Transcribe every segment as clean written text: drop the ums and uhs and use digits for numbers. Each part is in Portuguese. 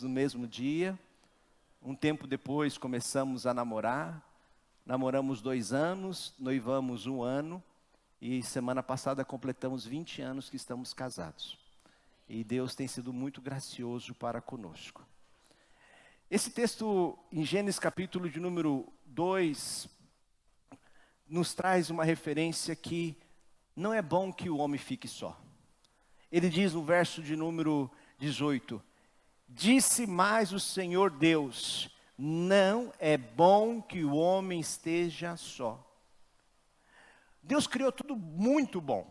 no mesmo dia. Um tempo depois começamos a namorar. Namoramos 2 anos, noivamos 1 ano. E semana passada completamos 20 anos que estamos casados. E Deus tem sido muito gracioso para conosco. Esse texto em Gênesis capítulo de número 2 nos traz uma referência que não é bom que o homem fique só. Ele diz no verso de número 18: disse mais o Senhor Deus, não é bom que o homem esteja só. Deus criou tudo muito bom.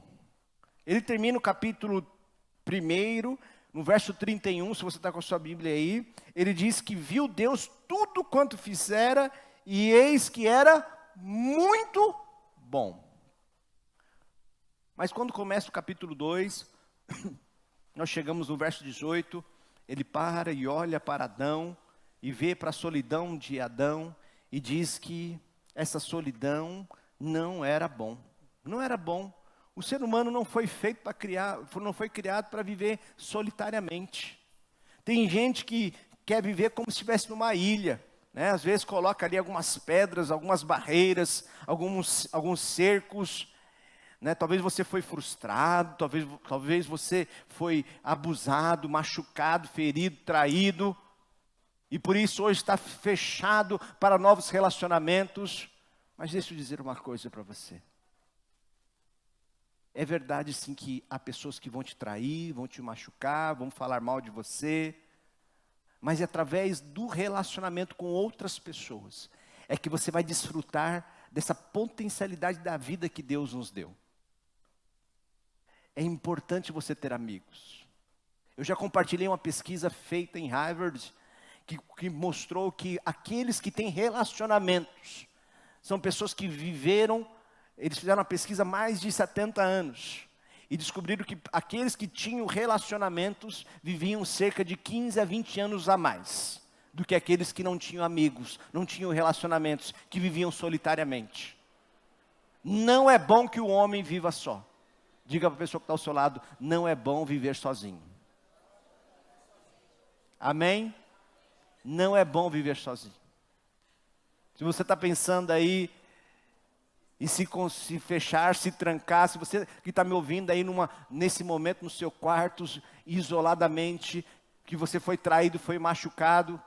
Ele termina o capítulo 1, no verso 31, se você está com a sua Bíblia aí, ele diz que viu Deus tudo quanto fizera, e eis que era muito bom. Mas quando começa o capítulo 2, nós chegamos no verso 18, ele para e olha para Adão, e vê para a solidão de Adão, e diz que essa solidão não era bom. Não era bom. O ser humano não foi feito para criar, não foi criado para viver solitariamente. Tem gente que quer viver como se estivesse numa ilha, né? Às vezes coloca ali algumas pedras, algumas barreiras, alguns cercos, né? Talvez você foi frustrado, talvez você foi abusado, machucado, ferido, traído, e por isso hoje está fechado para novos relacionamentos. Mas deixa eu dizer uma coisa para você. É verdade sim que há pessoas que vão te trair, vão te machucar, vão falar mal de você. Mas é através do relacionamento com outras pessoas é que você vai desfrutar dessa potencialidade da vida que Deus nos deu. É importante você ter amigos. Eu já compartilhei uma pesquisa feita em Harvard que mostrou que aqueles que têm relacionamentos são pessoas que viveram. Eles fizeram uma pesquisa há mais de 70 anos e descobriram que aqueles que tinham relacionamentos viviam cerca de 15 a 20 anos a mais do que aqueles que não tinham amigos, não tinham relacionamentos, que viviam solitariamente. Não é bom que o homem viva só. Diga para a pessoa que está ao seu lado, não é bom viver sozinho. Amém? Não é bom viver sozinho. Se você está pensando aí e se fechar, se trancar, se você que está me ouvindo aí nesse momento no seu quarto, isoladamente, que você foi traído, foi machucado,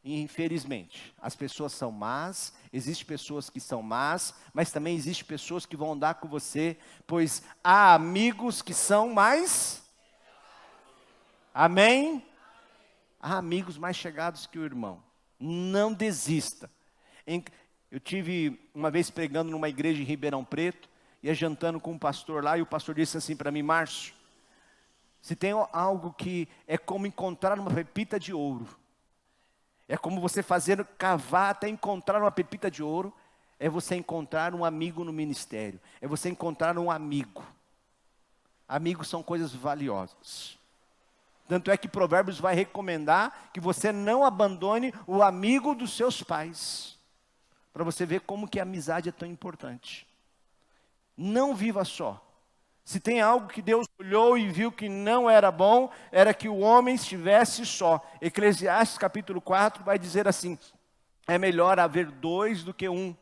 infelizmente, as pessoas são más, existem pessoas que são más, mas também existem pessoas que vão andar com você, pois há amigos que são mais, amém? Há amigos mais chegados que o irmão. Não desista. Eu tive uma vez pregando numa igreja em Ribeirão Preto, ia jantando com um pastor lá, e o pastor disse assim para mim: Márcio, se tem algo que é como encontrar uma pepita de ouro, é como você cavar até encontrar uma pepita de ouro, é você encontrar um amigo no ministério, é você encontrar um amigo. Amigos são coisas valiosas. Tanto é que Provérbios vai recomendar que você não abandone o amigo dos seus pais. Para você ver como que a amizade é tão importante. Não viva só. Se tem algo que Deus olhou e viu que não era bom, era que o homem estivesse só. Eclesiastes capítulo 4 vai dizer assim: é melhor haver 2 do que 1,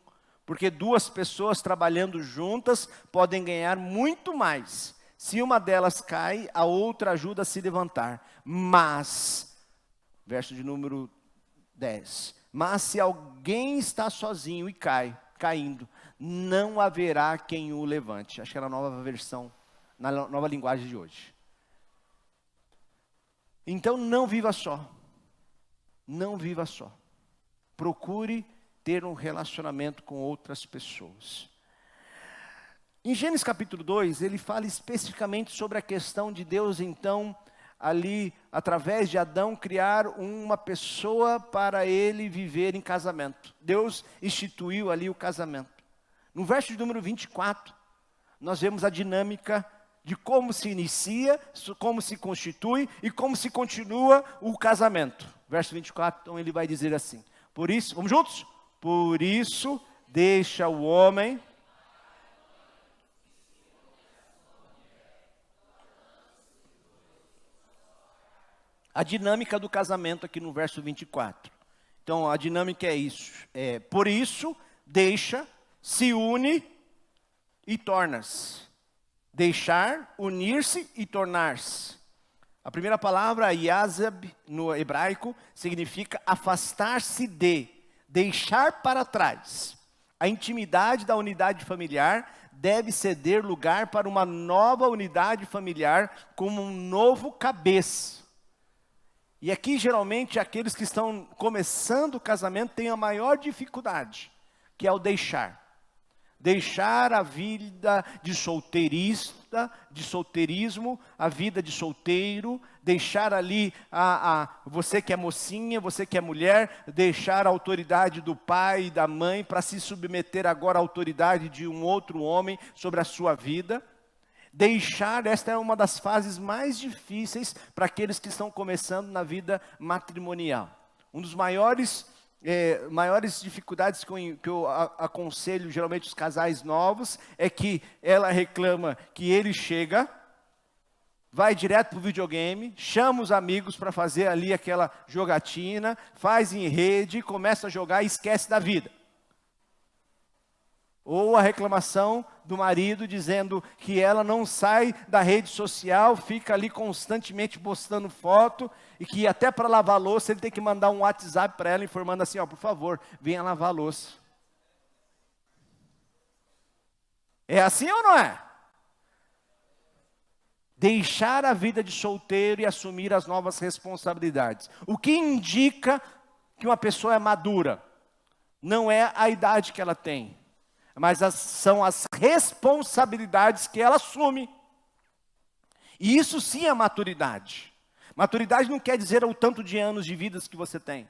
porque 2 pessoas trabalhando juntas podem ganhar muito mais. Se uma delas cai, a outra ajuda a se levantar. Mas, verso de número 10, mas se alguém está sozinho e caindo, não haverá quem o levante. Acho que era a nova versão, na nova linguagem de hoje. Então não viva só. Não viva só. Procure ter um relacionamento com outras pessoas. Em Gênesis capítulo 2, ele fala especificamente sobre a questão de Deus, então, ali, através de Adão, criar uma pessoa para ele viver em casamento. Deus instituiu ali o casamento. No verso de número 24, nós vemos a dinâmica de como se inicia, como se constitui e como se continua o casamento. Verso 24, então ele vai dizer assim: por isso, vamos juntos? Por isso, deixa o homem... a dinâmica do casamento aqui no verso 24. Então, a dinâmica é isso. Por isso, deixa, se une e torna-se. Deixar, unir-se e tornar-se. A primeira palavra, yazab, no hebraico, significa afastar-se de, deixar para trás. A intimidade da unidade familiar deve ceder lugar para uma nova unidade familiar como um novo cabeça. E aqui, geralmente, aqueles que estão começando o casamento têm a maior dificuldade, que é o deixar. Deixar a vida de solteirista, de solteirismo, a vida de solteiro, deixar ali você que é mocinha, você que é mulher, deixar a autoridade do pai e da mãe para se submeter agora à autoridade de um outro homem sobre a sua vida. Deixar, esta é uma das fases mais difíceis para aqueles que estão começando na vida matrimonial. Um dos maiores dificuldades que eu aconselho geralmente os casais novos é que ela reclama que ele chega, vai direto para o videogame, chama os amigos para fazer ali aquela jogatina, faz em rede, começa a jogar e esquece da vida. Ou a reclamação do marido dizendo que ela não sai da rede social, fica ali constantemente postando foto, e que até para lavar a louça ele tem que mandar um WhatsApp para ela informando assim, por favor, venha lavar a louça. É assim ou não é? Deixar a vida de solteiro e assumir as novas responsabilidades. O que indica que uma pessoa é madura? Não é a idade que ela tem, mas são as responsabilidades que ela assume. E isso sim é maturidade. Maturidade não quer dizer o tanto de anos de vidas que você tem,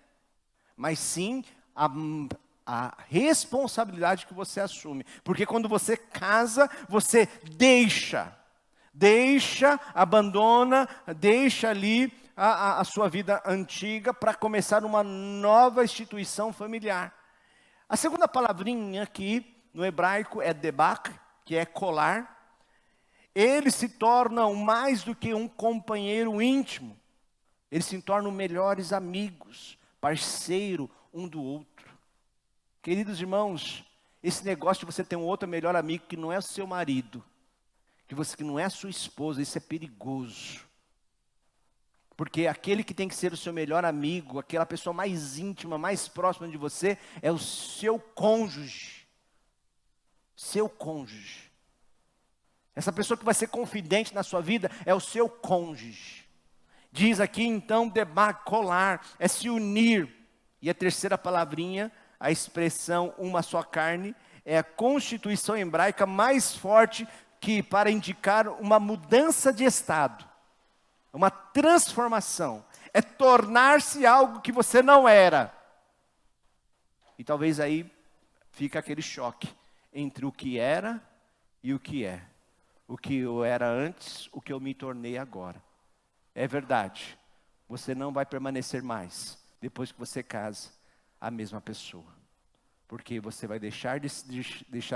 mas sim a responsabilidade que você assume. Porque quando você casa, você abandona, deixa ali a sua vida antiga para começar uma nova instituição familiar. A segunda palavrinha aqui no hebraico é debak, que é colar. Eles se tornam mais do que um companheiro íntimo. Eles se tornam melhores amigos, parceiro um do outro. Queridos irmãos, esse negócio de você ter um outro melhor amigo que não é o seu marido, que não é a sua esposa, isso é perigoso. Porque aquele que tem que ser o seu melhor amigo, aquela pessoa mais íntima, mais próxima de você, é o seu cônjuge. Seu cônjuge. Essa pessoa que vai ser confidente na sua vida é o seu cônjuge. Diz aqui então, debak, colar, é se unir. E a terceira palavrinha, a expressão uma só carne, é a constituição hebraica mais forte que para indicar uma mudança de estado. Uma transformação. É tornar-se algo que você não era. E talvez aí fica aquele choque entre o que era e o que é. O que eu era antes, o que eu me tornei agora. É verdade, você não vai permanecer mais, depois que você casa, a mesma pessoa. Porque você vai deixar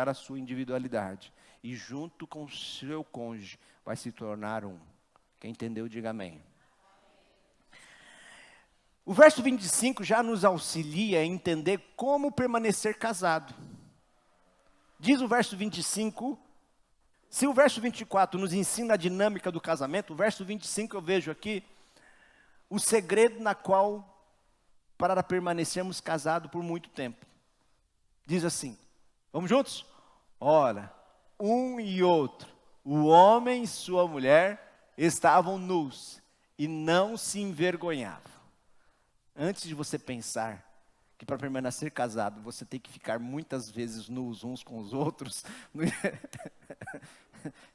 a sua individualidade, e junto com o seu cônjuge, vai se tornar um. Quem entendeu, diga amém. O verso 25 já nos auxilia a entender como permanecer casado. Diz o verso 25, se o verso 24 nos ensina a dinâmica do casamento, o verso 25 eu vejo aqui o segredo na qual para permanecermos casados por muito tempo. Diz assim, vamos juntos? Ora, um e outro, o homem e sua mulher estavam nus e não se envergonhavam. Antes de você pensar que para permanecer casado, você tem que ficar muitas vezes nus uns com os outros.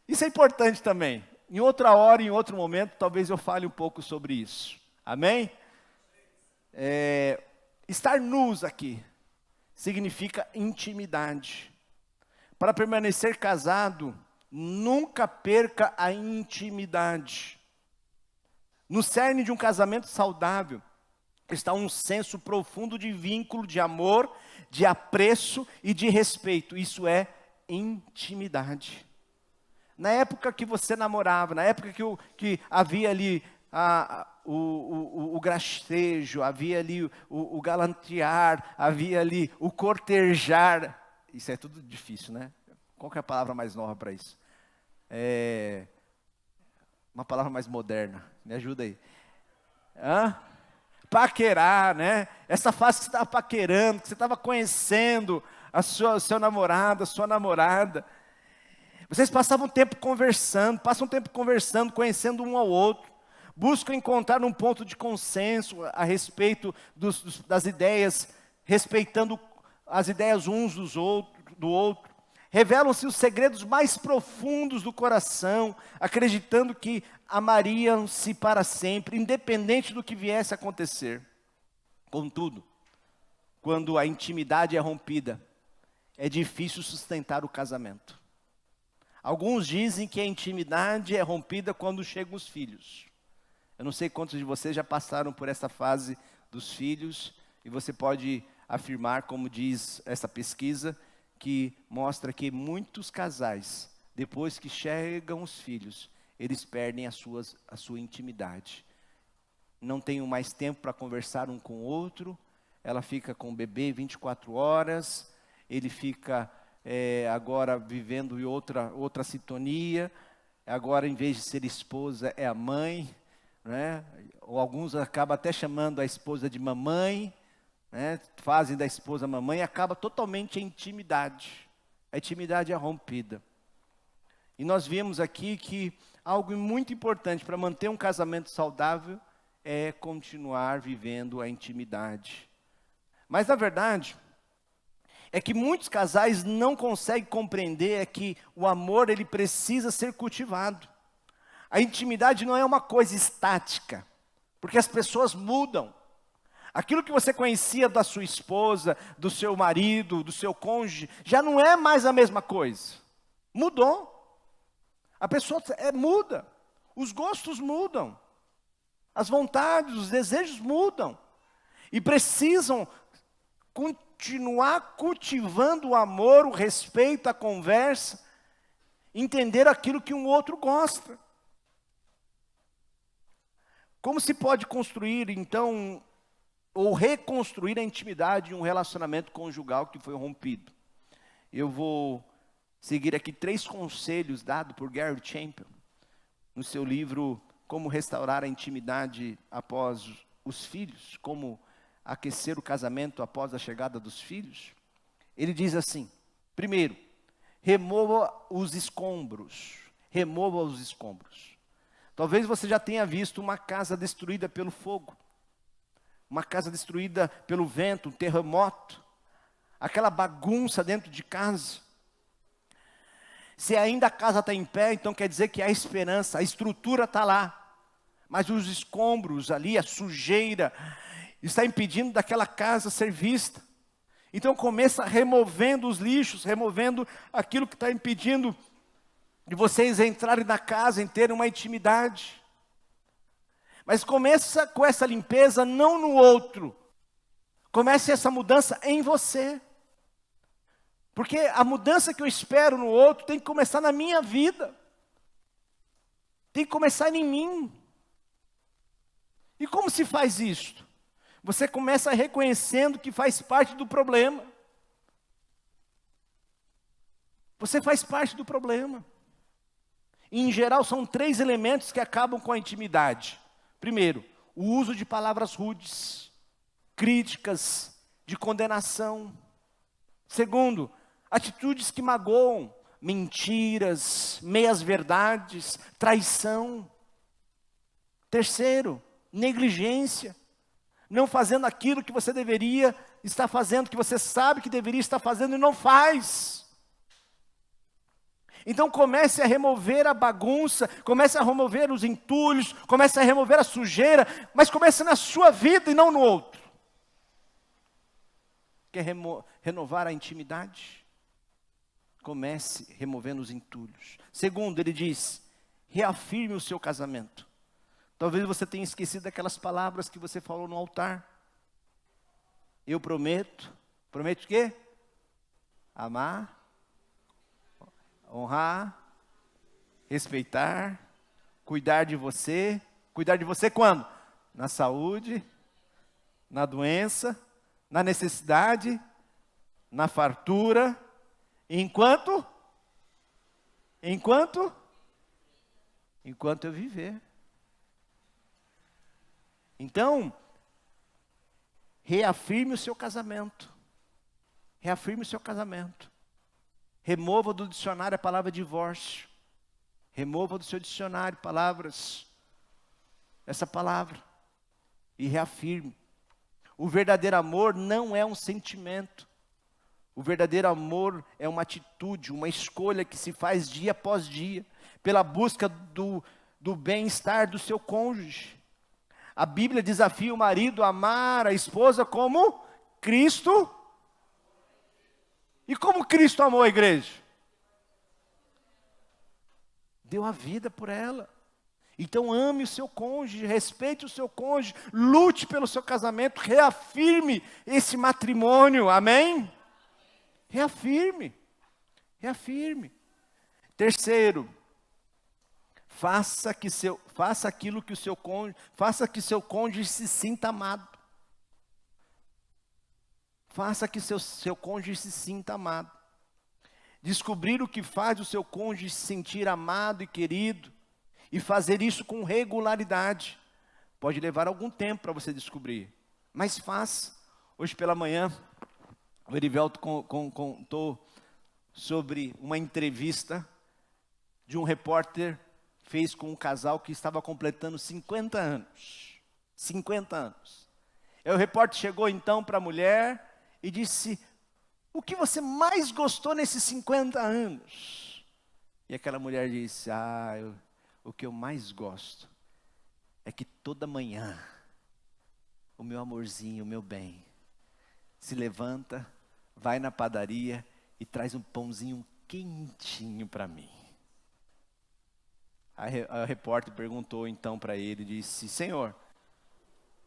Isso é importante também. Em outra hora, em outro momento, talvez eu fale um pouco sobre isso. Amém? Estar nus aqui significa intimidade. Para permanecer casado, nunca perca a intimidade. No cerne de um casamento saudável, está um senso profundo de vínculo, de amor, de apreço e de respeito. Isso é intimidade. Na época que você namorava, na época que havia ali o gracejo, havia ali o galantear, havia ali o cortejar. Isso é tudo difícil, né? Qual que é a palavra mais nova para isso? Uma palavra mais moderna, me ajuda aí. Paquerar, né? Essa fase que você estava paquerando, que você estava conhecendo o seu namorado, a sua namorada. Vocês passavam tempo conversando, passam tempo conversando, conhecendo um ao outro. Buscam encontrar um ponto de consenso a respeito das ideias, respeitando as ideias uns do outro. Revelam-se os segredos mais profundos do coração, acreditando que amariam-se para sempre, independente do que viesse a acontecer. Contudo, quando a intimidade é rompida, é difícil sustentar o casamento. Alguns dizem que a intimidade é rompida quando chegam os filhos. Eu não sei quantos de vocês já passaram por essa fase dos filhos, e você pode afirmar, como diz essa pesquisa, que mostra que muitos casais, depois que chegam os filhos, eles perdem a sua intimidade. Não tem mais tempo para conversar um com o outro, ela fica com o bebê 24 horas, ele fica agora vivendo em outra sintonia, agora em vez de ser esposa é a mãe, né? Ou alguns acabam até chamando a esposa de mamãe, né? Fazem da esposa mamãe e acaba totalmente a intimidade. A intimidade é rompida. E nós vimos aqui que algo muito importante para manter um casamento saudável é continuar vivendo a intimidade. Mas na verdade, é que muitos casais não conseguem compreender que o amor ele precisa ser cultivado. A intimidade não é uma coisa estática, porque as pessoas mudam. Aquilo que você conhecia da sua esposa, do seu marido, do seu cônjuge, já não é mais a mesma coisa. Mudou. A pessoa muda. Os gostos mudam. As vontades, os desejos mudam. E precisam continuar cultivando o amor, o respeito, a conversa, entender aquilo que um outro gosta. Como se pode construir, então, ou reconstruir a intimidade de um relacionamento conjugal que foi rompido? Eu vou seguir aqui 3 conselhos dados por Gary Chapman, no seu livro Como Restaurar a Intimidade Após os Filhos, como aquecer o casamento após a chegada dos filhos. Ele diz assim: primeiro, remova os escombros. Remova os escombros. Talvez você já tenha visto uma casa destruída pelo fogo, uma casa destruída pelo vento, um terremoto, aquela bagunça dentro de casa. Se ainda a casa está em pé, então quer dizer que há esperança, a estrutura está lá, mas os escombros ali, a sujeira, está impedindo daquela casa ser vista. Então começa removendo os lixos, removendo aquilo que está impedindo de vocês entrarem na casa e terem uma intimidade. Mas começa com essa limpeza não no outro. Comece essa mudança em você. Porque a mudança que eu espero no outro tem que começar na minha vida. Tem que começar em mim. E como se faz isto? Você começa reconhecendo que faz parte do problema. Você faz parte do problema. E, em geral, são 3 elementos que acabam com a intimidade. Primeiro, o uso de palavras rudes, críticas, de condenação. Segundo, atitudes que magoam, mentiras, meias-verdades, traição. Terceiro, negligência. Não fazendo aquilo que você deveria estar fazendo, que você sabe que deveria estar fazendo e não faz. Então comece a remover a bagunça, comece a remover os entulhos, comece a remover a sujeira, mas comece na sua vida e não no outro. Quer renovar a intimidade? Comece removendo os entulhos. Segundo, ele diz, reafirme o seu casamento. Talvez você tenha esquecido daquelas palavras que você falou no altar. Eu prometo. Prometo o quê? Amar, honrar, respeitar, cuidar de você. Cuidar de você quando? Na saúde, na doença, na necessidade, na fartura, enquanto eu viver. Então, reafirme o seu casamento. Reafirme o seu casamento. Remova do dicionário a palavra divórcio. Remova do seu dicionário essa palavra. E reafirme. O verdadeiro amor não é um sentimento. O verdadeiro amor é uma atitude, uma escolha que se faz dia após dia, pela busca do bem-estar do seu cônjuge. A Bíblia desafia o marido a amar a esposa como Cristo. E como Cristo amou a igreja? Deu a vida por ela. Então ame o seu cônjuge, respeite o seu cônjuge, lute pelo seu casamento, reafirme esse matrimônio, amém? Reafirme. Terceiro, faça que seu cônjuge se sinta amado. Faça que seu cônjuge se sinta amado. Descobrir o que faz o seu cônjuge se sentir amado e querido, e fazer isso com regularidade. Pode levar algum tempo para você descobrir, mas faça. Hoje pela manhã, o Erivelto contou sobre uma entrevista de um repórter fez com um casal que estava completando 50 anos. 50 anos. E o repórter chegou então para a mulher e disse: o que você mais gostou nesses 50 anos? E aquela mulher disse: o que eu mais gosto é que toda manhã o meu amorzinho, o meu bem, se levanta, vai na padaria e traz um pãozinho quentinho para mim. A repórter perguntou então para ele, disse: Senhor,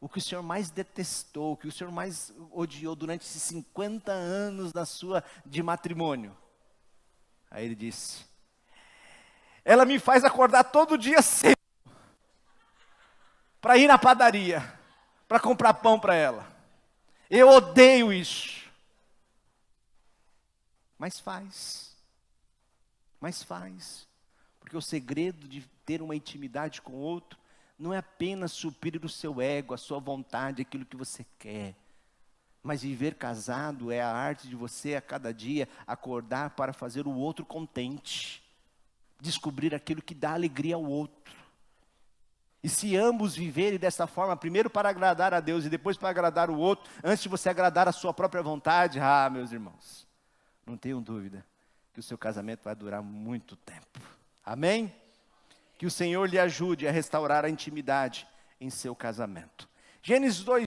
o que o senhor mais detestou, o que o senhor mais odiou durante esses 50 anos de matrimônio? Aí ele disse: ela me faz acordar todo dia cedo para ir na padaria, para comprar pão para ela. Eu odeio isso. Mas faz. Porque o segredo de ter uma intimidade com o outro não é apenas suprir o seu ego, a sua vontade, aquilo que você quer. Mas viver casado é a arte de você a cada dia acordar para fazer o outro contente. Descobrir aquilo que dá alegria ao outro. E se ambos viverem dessa forma, primeiro para agradar a Deus e depois para agradar o outro, antes de você agradar a sua própria vontade, meus irmãos, não tenham dúvida que o seu casamento vai durar muito tempo. Amém? Que o Senhor lhe ajude a restaurar a intimidade em seu casamento. Gênesis 2.